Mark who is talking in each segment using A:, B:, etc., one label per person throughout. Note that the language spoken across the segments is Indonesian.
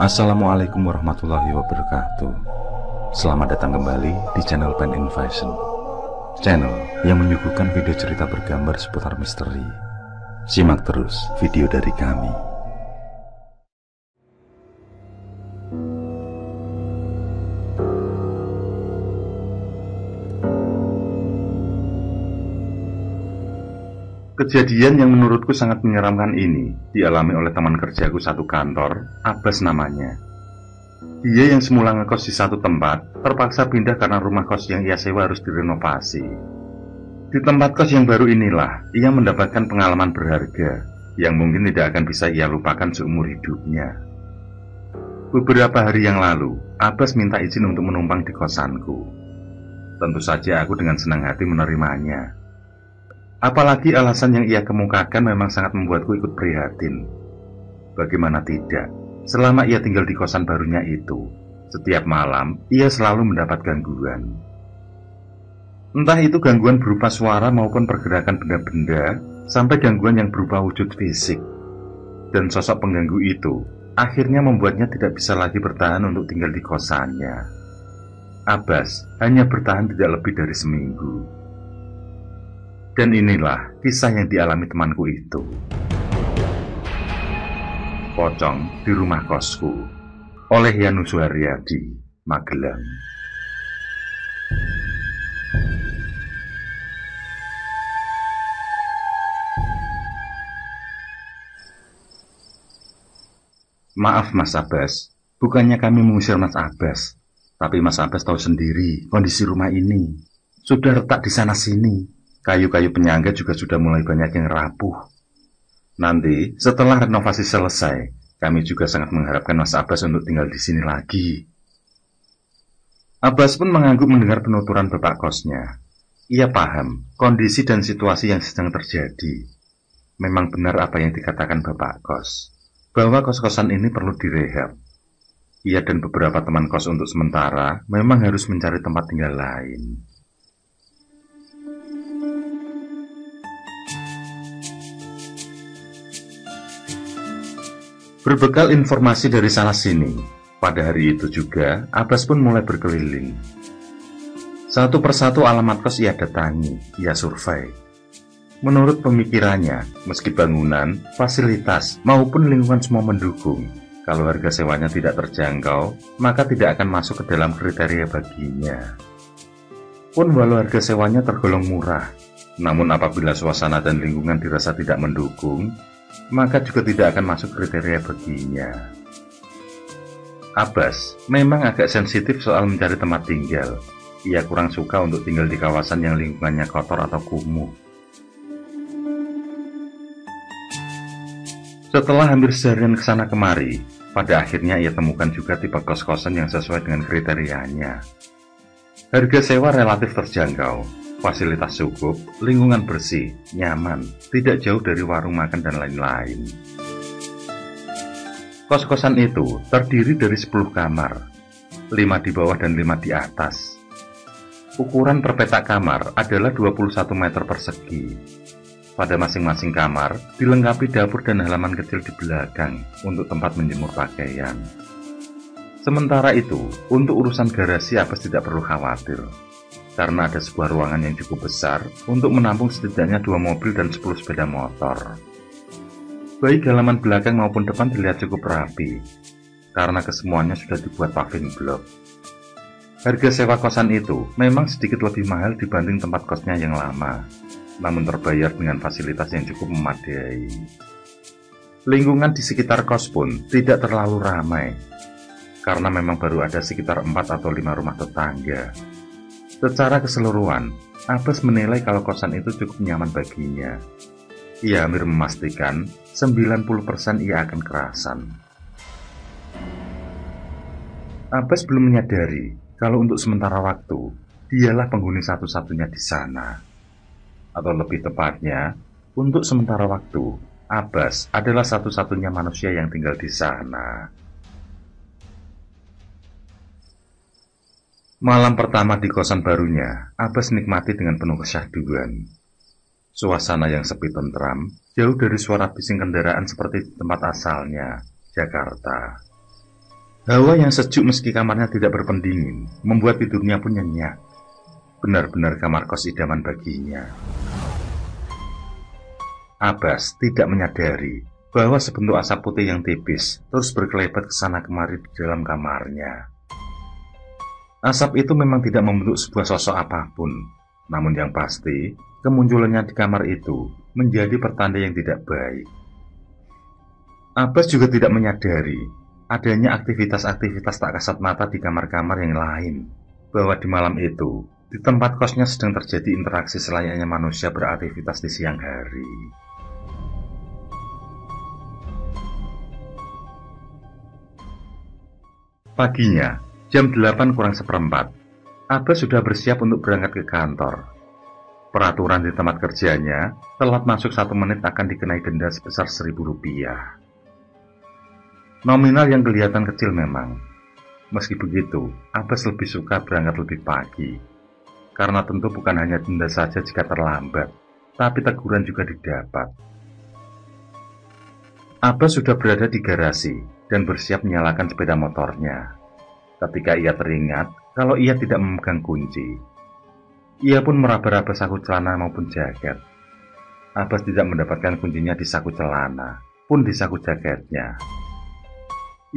A: Assalamualaikum warahmatullahi wabarakatuh. Selamat datang kembali di channel Pen Invasion, channel yang menyuguhkan video cerita bergambar seputar misteri. Simak terus video dari kami. Kejadian yang menurutku sangat menyeramkan ini dialami oleh teman kerjaku satu kantor, Abbas namanya. Dia yang semula ngekos di satu tempat, terpaksa pindah karena rumah kos yang ia sewa harus direnovasi. Di tempat kos yang baru inilah, ia mendapatkan pengalaman berharga yang mungkin tidak akan bisa ia lupakan seumur hidupnya. Beberapa hari yang lalu, Abbas minta izin untuk menumpang di kosanku. Tentu saja aku dengan senang hati menerimanya. Apalagi alasan yang ia kemukakan memang sangat membuatku ikut prihatin. Bagaimana tidak, selama ia tinggal di kosan barunya itu, setiap malam ia selalu mendapat gangguan. Entah itu gangguan berupa suara maupun pergerakan benda-benda, sampai gangguan yang berupa wujud fisik. Dan sosok pengganggu itu akhirnya membuatnya tidak bisa lagi bertahan untuk tinggal di kosannya. Abbas hanya bertahan tidak lebih dari seminggu. Dan inilah kisah yang dialami temanku itu. Pocong di Rumah Kosku oleh Yanus Suharyadi, Magelang. Maaf Mas Abbas, bukannya kami mengusir Mas Abbas, tapi Mas Abbas tahu sendiri kondisi rumah ini. Sudah retak di sana-sini. Kayu-kayu penyangga juga sudah mulai banyak yang rapuh. Nanti setelah renovasi selesai, kami juga sangat mengharapkan Mas Abbas untuk tinggal di sini lagi. Abbas pun mengangguk mendengar penuturan bapak kosnya. Ia paham kondisi dan situasi yang sedang terjadi. Memang benar apa yang dikatakan bapak kos, bahwa kos-kosan ini perlu direhab. Ia dan beberapa teman kos untuk sementara memang harus mencari tempat tinggal lain. Berbekal informasi dari sana-sini, pada hari itu juga Abbas pun mulai berkeliling. Satu persatu alamat kos ia datangi, ia survei. Menurut pemikirannya, meski bangunan, fasilitas, maupun lingkungan semua mendukung, kalau harga sewanya tidak terjangkau, maka tidak akan masuk ke dalam kriteria baginya. Pun walau harga sewanya tergolong murah, namun apabila suasana dan lingkungan dirasa tidak mendukung, maka juga tidak akan masuk kriteria baginya. Abbas memang agak sensitif soal mencari tempat tinggal. Ia kurang suka untuk tinggal di kawasan yang lingkungannya kotor atau kumuh. Setelah hampir seharian kesana kemari, pada akhirnya ia temukan juga tipe kos-kosan yang sesuai dengan kriterianya. Harga sewa relatif terjangkau, fasilitas cukup, lingkungan bersih, nyaman, tidak jauh dari warung makan dan lain-lain. Kos-kosan itu terdiri dari 10 kamar, 5 di bawah dan 5 di atas. Ukuran per petak kamar adalah 21 meter persegi. Pada masing-masing kamar dilengkapi dapur dan halaman kecil di belakang untuk tempat menjemur pakaian. Sementara itu, untuk urusan garasi Abbas tidak perlu khawatir, karena ada sebuah ruangan yang cukup besar untuk menampung setidaknya 2 mobil dan 10 sepeda motor. Baik halaman belakang maupun depan terlihat cukup rapi, karena kesemuanya sudah dibuat paving block. Harga sewa kosan itu memang sedikit lebih mahal dibanding tempat kosnya yang lama, namun terbayar dengan fasilitas yang cukup memadai. Lingkungan di sekitar kos pun tidak terlalu ramai, karena memang baru ada sekitar 4 atau 5 rumah tetangga. Secara keseluruhan, Abbas menilai kalau kosan itu cukup nyaman baginya. Ia hampir memastikan 90% ia akan kerasan. Abbas belum menyadari kalau untuk sementara waktu, dialah penghuni satu-satunya di sana. Atau lebih tepatnya, untuk sementara waktu, Abbas adalah satu-satunya manusia yang tinggal di sana. Malam pertama di kosan barunya, Abbas nikmati dengan penuh kesyahduan. Suasana yang sepi tentram, jauh dari suara bising kendaraan seperti di tempat asalnya, Jakarta. Hawa yang sejuk meski kamarnya tidak berpendingin, membuat tidurnya pun nyenyak. Benar-benar kamar kos idaman baginya. Abbas tidak menyadari bahwa sebentuk asap putih yang tipis terus berkelebat ke sana kemari di dalam kamarnya. Asap itu memang tidak membentuk sebuah sosok apapun, namun yang pasti, kemunculannya di kamar itu menjadi pertanda yang tidak baik. Abbas juga tidak menyadari adanya aktivitas-aktivitas tak kasat mata di kamar-kamar yang lain, bahwa di malam itu, di tempat kosnya sedang terjadi interaksi selayaknya manusia beraktivitas di siang hari. Paginya, jam 8:04, Abbas sudah bersiap untuk berangkat ke kantor. Peraturan di tempat kerjanya, telat masuk 1 menit akan dikenai denda sebesar Rp1.000. Nominal yang kelihatan kecil memang. Meski begitu, Abbas lebih suka berangkat lebih pagi. Karena tentu bukan hanya denda saja jika terlambat, tapi teguran juga didapat. Abbas sudah berada di garasi dan bersiap menyalakan sepeda motornya. Ketika ia teringat kalau ia tidak memegang kunci, ia pun meraba-raba saku celana maupun jaket. Abbas tidak mendapatkan kuncinya di saku celana, pun di saku jaketnya.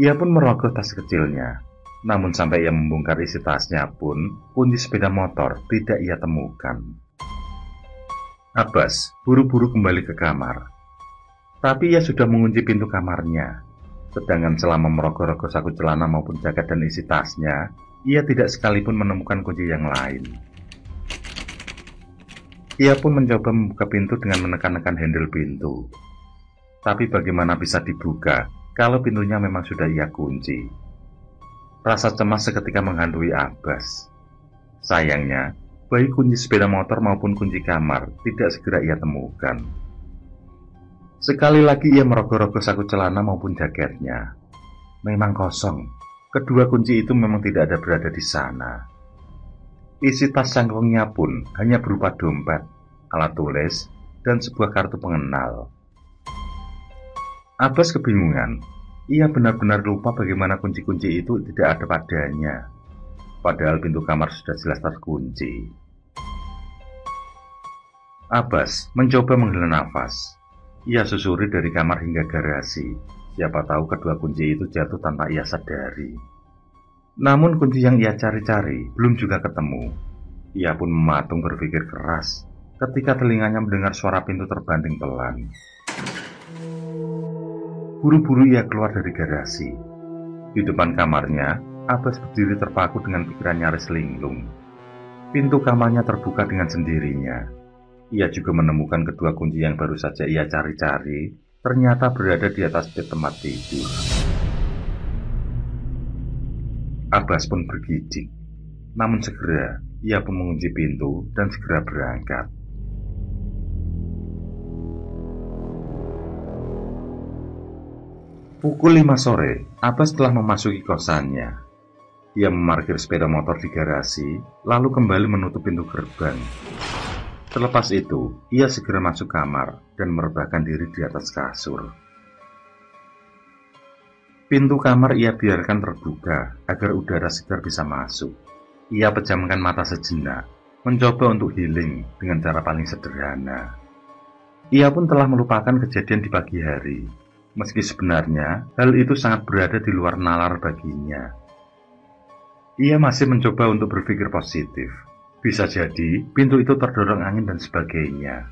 A: Ia pun merogoh tas kecilnya, namun sampai ia membongkar isi tasnya pun, kunci sepeda motor tidak ia temukan. Abbas buru-buru kembali ke kamar, tapi ia sudah mengunci pintu kamarnya. Sedangkan selama merogoh-rogoh saku celana maupun jaket dan isi tasnya, ia tidak sekalipun menemukan kunci yang lain. Ia pun mencoba membuka pintu dengan menekan-nekan handle pintu. Tapi bagaimana bisa dibuka kalau pintunya memang sudah ia kunci? Rasa cemas seketika menghantui Abbas. Sayangnya, baik kunci sepeda motor maupun kunci kamar tidak segera ia temukan. Sekali lagi ia merogoh-rogoh saku celana maupun jaketnya. Memang kosong. Kedua kunci itu memang tidak ada berada di sana. Isi tas cangklongnya pun hanya berupa dompet, alat tulis, dan sebuah kartu pengenal. Abbas kebingungan. Ia benar-benar lupa bagaimana kunci-kunci itu tidak ada padanya. Padahal pintu kamar sudah jelas terkunci. Abbas mencoba menghela nafas. Ia susuri dari kamar hingga garasi. Siapa tahu kedua kunci itu jatuh tanpa ia sadari. Namun kunci yang ia cari-cari belum juga ketemu. Ia pun mematung berpikir keras ketika telinganya mendengar suara pintu terbanting pelan. Buru-buru ia keluar dari garasi. Di depan kamarnya, Abbas berdiri terpaku dengan pikiran nyaris linglung. Pintu kamarnya terbuka dengan sendirinya. Ia juga menemukan kedua kunci yang baru saja ia cari-cari, ternyata berada di atas tempat tidur. Abbas pun bergidik. Namun segera, ia pun mengunci pintu dan segera berangkat. Pukul 5 sore, Abbas telah memasuki kosannya. Ia memarkir sepeda motor di garasi, lalu kembali menutup pintu gerbang. Terlepas itu, ia segera masuk kamar dan merebahkan diri di atas kasur. Pintu kamar ia biarkan terbuka agar udara segar bisa masuk. Ia pejamkan mata sejenak, mencoba untuk healing dengan cara paling sederhana. Ia pun telah melupakan kejadian di pagi hari, meski sebenarnya hal itu sangat berada di luar nalar baginya. Ia masih mencoba untuk berpikir positif. Bisa jadi pintu itu terdorong angin dan sebagainya.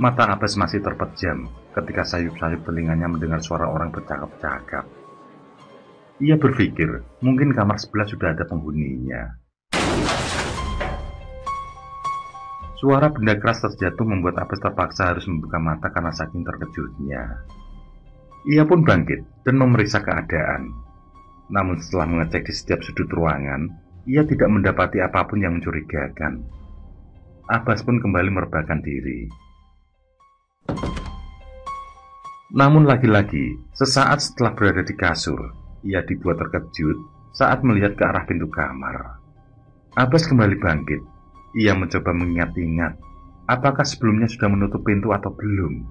A: Mata Abbas masih terpejam ketika sayup-sayup telinganya mendengar suara orang bercakap-cakap. Ia berpikir mungkin kamar sebelah sudah ada penghuninya. Suara benda keras terjatuh membuat Abbas terpaksa harus membuka mata karena saking terkejutnya. Ia pun bangkit dan memeriksa keadaan. Namun setelah mengecek di setiap sudut ruangan, ia tidak mendapati apapun yang mencurigakan. Abbas pun kembali merebahkan diri. Namun lagi-lagi, sesaat setelah berada di kasur, ia dibuat terkejut saat melihat ke arah pintu kamar. Abbas kembali bangkit. Ia mencoba mengingat-ingat, apakah sebelumnya sudah menutup pintu atau belum.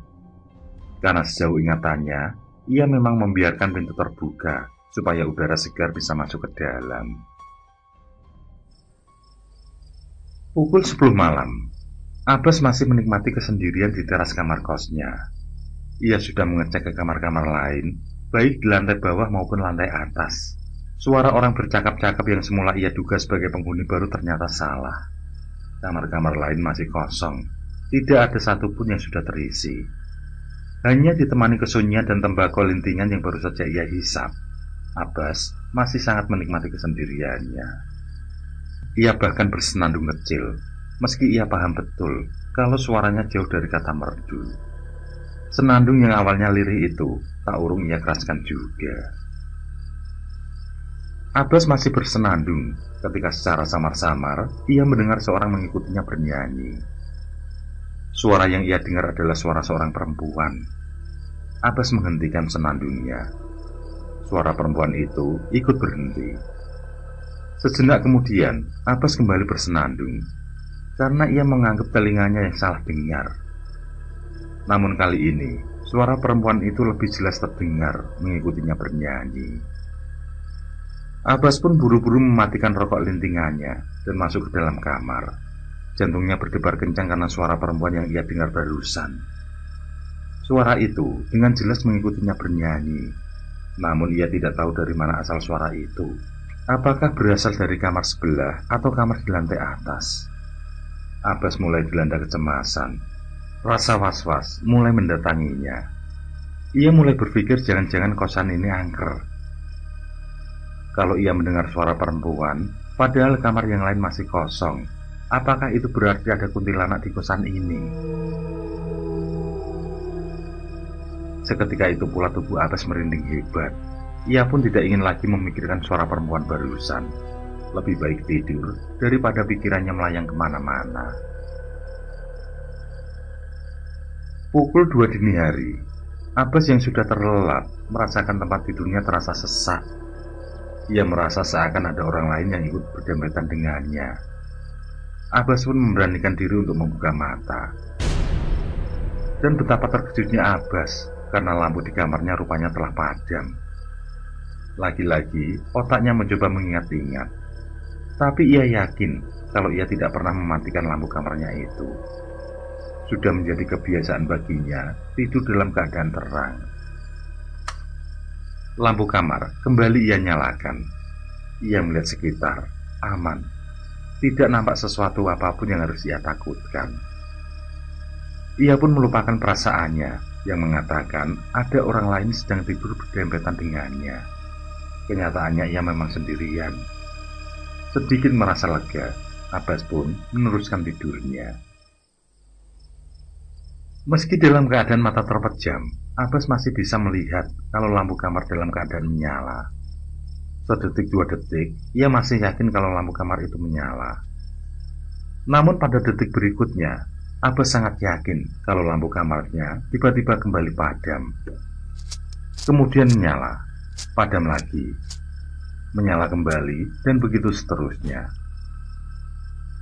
A: Karena sejauh ingatannya, ia memang membiarkan pintu terbuka supaya udara segar bisa masuk ke dalam. Pukul 10 malam, Abbas masih menikmati kesendirian di teras kamar kosnya. Ia sudah mengecek ke kamar-kamar lain, baik di lantai bawah maupun lantai atas. Suara orang bercakap-cakap yang semula ia duga sebagai penghuni baru ternyata salah. Kamar-kamar lain masih kosong, tidak ada satupun yang sudah terisi. Hanya ditemani kesunyian dan tembakau lintingan yang baru saja ia hisap, Abbas masih sangat menikmati kesendiriannya. Ia bahkan bersenandung kecil, meski ia paham betul kalau suaranya jauh dari kata merdu. Senandung yang awalnya lirih itu tak urung ia keraskan juga. Abbas masih bersenandung ketika secara samar-samar ia mendengar seorang mengikutinya bernyanyi. Suara yang ia dengar adalah suara seorang perempuan. Abbas menghentikan senandungnya. Suara perempuan itu ikut berhenti. Sejenak kemudian, Abbas kembali bersenandung karena ia menganggap telinganya yang salah dengar. Namun kali ini, suara perempuan itu lebih jelas terdengar mengikutinya bernyanyi. Abbas pun buru-buru mematikan rokok lintingannya dan masuk ke dalam kamar. Jantungnya berdebar kencang karena suara perempuan yang ia dengar barusan. Suara itu dengan jelas mengikutinya bernyanyi. Namun ia tidak tahu dari mana asal suara itu. Apakah berasal dari kamar sebelah atau kamar di lantai atas? Abbas mulai dilanda kecemasan. Rasa was-was mulai mendatanginya. Ia mulai berpikir jangan-jangan kosan ini angker. Kalau ia mendengar suara perempuan, padahal kamar yang lain masih kosong, apakah itu berarti ada kuntilanak di kosan ini? Seketika itu pula tubuh Abbas merinding hebat. Ia pun tidak ingin lagi memikirkan suara perempuan barusan. Lebih baik tidur daripada pikirannya melayang kemana-mana. Pukul 2 dini hari, Abbas yang sudah terlelap merasakan tempat tidurnya terasa sesak. Ia merasa seakan ada orang lain yang ikut berdempetan dengannya. Abbas pun memberanikan diri untuk membuka mata. Dan betapa terkejutnya Abbas karena lampu di kamarnya rupanya telah padam. Lagi-lagi otaknya mencoba mengingat-ingat. Tapi ia yakin kalau ia tidak pernah mematikan lampu kamarnya itu. Sudah menjadi kebiasaan baginya tidur dalam keadaan terang. Lampu kamar kembali ia nyalakan. Ia melihat sekitar, aman. Tidak nampak sesuatu apapun yang harus ia takutkan. Ia pun melupakan perasaannya yang mengatakan ada orang lain sedang tidur berdempetan dengannya. Kenyataannya ia memang sendirian. Sedikit merasa lega, Abbas pun meneruskan tidurnya. Meski dalam keadaan mata terpejam, Abbas masih bisa melihat kalau lampu kamar dalam keadaan menyala. Sedetik dua detik, ia masih yakin kalau lampu kamar itu menyala. Namun pada detik berikutnya, Abbas sangat yakin kalau lampu kamarnya tiba-tiba kembali padam. Kemudian menyala, padam lagi, menyala kembali, dan begitu seterusnya.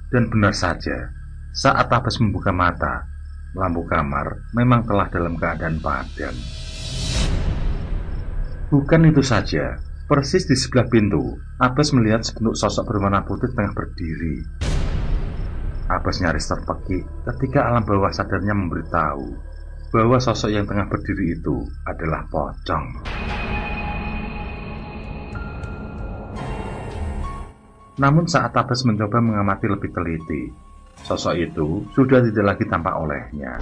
A: Dan benar saja, saat Abbas membuka mata, lampu kamar memang telah dalam keadaan padam. Bukan itu saja, persis di sebelah pintu, Abbas melihat sebentuk sosok berwarna putih tengah berdiri. Abbas nyaris terpekik ketika alam bawah sadarnya memberitahu bahwa sosok yang tengah berdiri itu adalah pocong. Namun saat Abbas mencoba mengamati lebih teliti, sosok itu sudah tidak lagi tampak olehnya.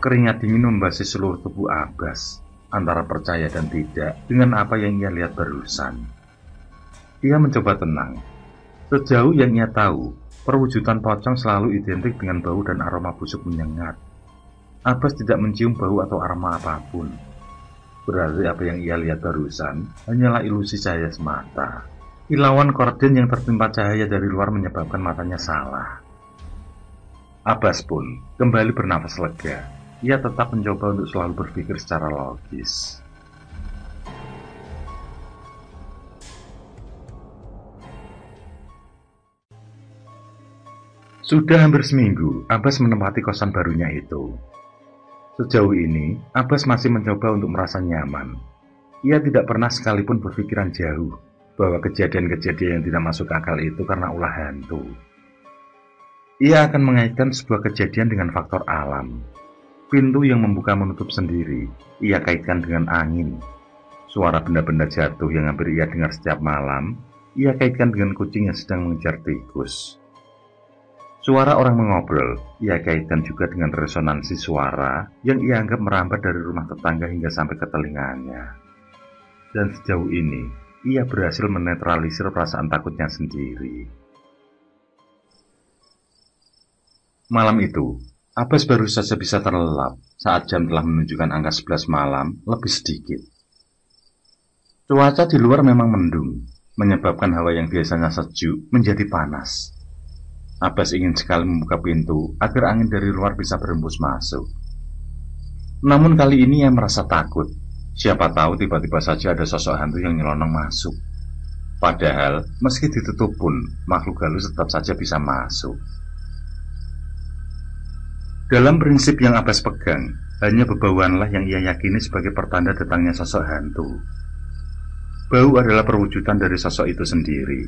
A: Keringat dingin membasih seluruh tubuh Abbas, antara percaya dan tidak dengan apa yang ia lihat barusan. Ia mencoba tenang. Sejauh yang ia tahu, perwujudan pocong selalu identik dengan bau dan aroma busuk menyengat. Abbas tidak mencium bau atau aroma apapun. Berarti apa yang ia lihat barusan hanyalah ilusi cahaya semata. Kilauan korden yang tertimpa cahaya dari luar menyebabkan matanya salah. Abbas pun kembali bernafas lega. Ia tetap mencoba untuk selalu berpikir secara logis. Sudah hampir seminggu, Abbas menempati kosan barunya itu. Sejauh ini, Abbas masih mencoba untuk merasa nyaman. Ia tidak pernah sekalipun berpikiran jauh bahwa kejadian-kejadian yang tidak masuk akal itu karena ulah hantu. Ia akan mengaitkan sebuah kejadian dengan faktor alam. Pintu yang membuka menutup sendiri, ia kaitkan dengan angin. Suara benda-benda jatuh yang hampir ia dengar setiap malam, ia kaitkan dengan kucing yang sedang mengejar tikus. Suara orang mengobrol, ia kaitkan juga dengan resonansi suara yang ia anggap merambat dari rumah tetangga hingga sampai ke telinganya. Dan sejauh ini, ia berhasil menetralisir perasaan takutnya sendiri. Malam itu, Abbas baru saja bisa terlelap saat jam telah menunjukkan angka 11 malam lebih sedikit. Cuaca di luar memang mendung, menyebabkan hawa yang biasanya sejuk menjadi panas. Abbas ingin sekali membuka pintu agar angin dari luar bisa berembus masuk. Namun kali ini ia merasa takut. Siapa tahu tiba-tiba saja ada sosok hantu yang nyelonong masuk. Padahal meski ditutup pun makhluk halus tetap saja bisa masuk. Dalam prinsip yang Abbas pegang, hanya bebauanlah yang ia yakini sebagai pertanda datangnya sosok hantu. Bau adalah perwujudan dari sosok itu sendiri,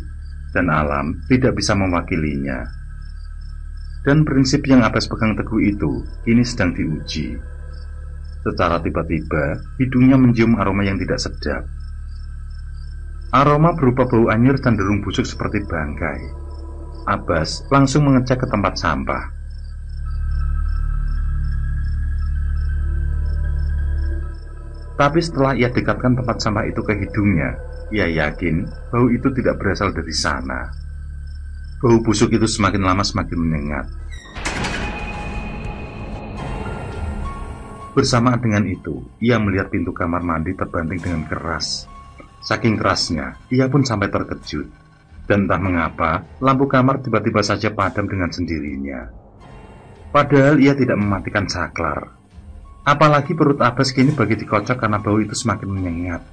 A: dan alam tidak bisa mewakilinya. Dan prinsip yang Abbas pegang teguh itu kini sedang diuji. Secara tiba-tiba, hidungnya mencium aroma yang tidak sedap. Aroma berupa bau anyir cenderung busuk seperti bangkai. Abbas langsung mengecek ke tempat sampah. Tapi setelah ia dekatkan tempat sampah itu ke hidungnya, ia yakin bau itu tidak berasal dari sana. Bau busuk itu semakin lama semakin menyengat. Bersamaan dengan itu, ia melihat pintu kamar mandi terbanting dengan keras. Saking kerasnya, ia pun sampai terkejut. Dan entah mengapa, lampu kamar tiba-tiba saja padam dengan sendirinya. Padahal ia tidak mematikan saklar. Apalagi perut Abbas kini bagi dikocok karena bau itu semakin menyengat.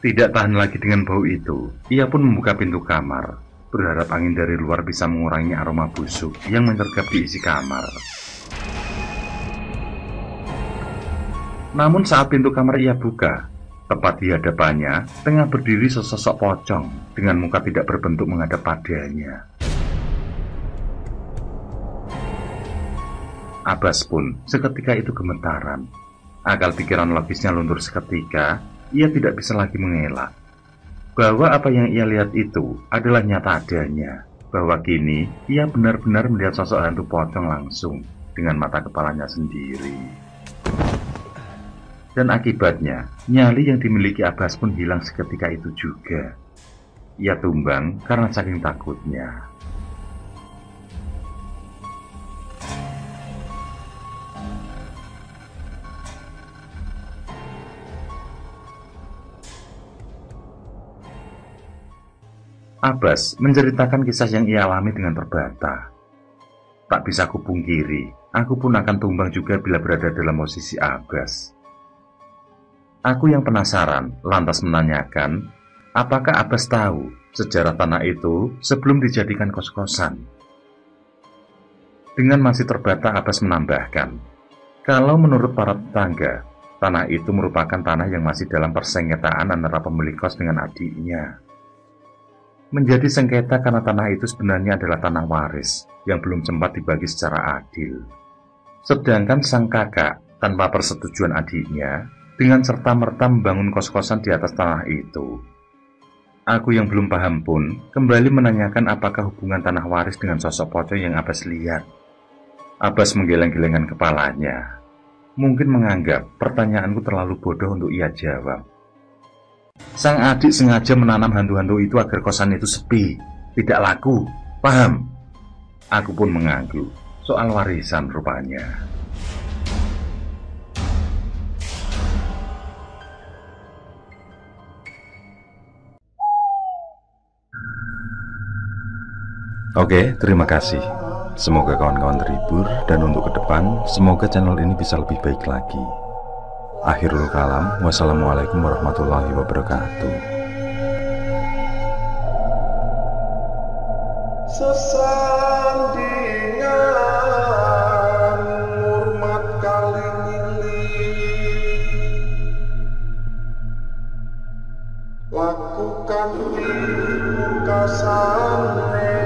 A: Tidak tahan lagi dengan bau itu, ia pun membuka pintu kamar, berharap angin dari luar bisa mengurangi aroma busuk yang menyergap di isi kamar. Namun saat pintu kamar ia buka, tepat di hadapannya tengah berdiri sesosok pocong dengan muka tidak berbentuk menghadap padanya. Abbas pun seketika itu gemetaran. Akal pikiran logisnya luntur seketika. Ia tidak bisa lagi mengelak bahwa apa yang ia lihat itu adalah nyata adanya, bahwa kini ia benar-benar melihat sosok hantu pocong langsung dengan mata kepalanya sendiri. Dan akibatnya, nyali yang dimiliki Abbas pun hilang seketika itu juga. Ia tumbang karena saking takutnya. Abbas menceritakan kisah yang ia alami dengan terbata. Tak bisa kupungkiri, aku pun akan tumbang juga bila berada dalam posisi Abbas. Aku yang penasaran lantas menanyakan, apakah Abbas tahu sejarah tanah itu sebelum dijadikan kos-kosan? Dengan masih terbata, Abbas menambahkan, kalau menurut para tetangga, tanah itu merupakan tanah yang masih dalam persengketaan antara pemilik kos dengan adiknya. Menjadi sengketa karena tanah itu sebenarnya adalah tanah waris yang belum sempat dibagi secara adil. Sedangkan sang kakak tanpa persetujuan adiknya dengan serta-merta membangun kos-kosan di atas tanah itu. Aku yang belum paham pun kembali menanyakan apakah hubungan tanah waris dengan sosok pocong yang Abbas lihat. Abbas menggeleng-gelengkan kepalanya. Mungkin menganggap pertanyaanku terlalu bodoh untuk ia jawab. Sang adik sengaja menanam hantu-hantu itu agar kosan itu sepi, tidak laku, paham? Aku pun mengangguk, soal warisan rupanya. Oke, terima kasih. Semoga kawan-kawan terhibur, dan untuk ke depan, semoga channel ini bisa lebih baik lagi. Akhirul kalam, wassalamualaikum warahmatullahi wabarakatuh. Sesandingan
B: lakukan di muka sana.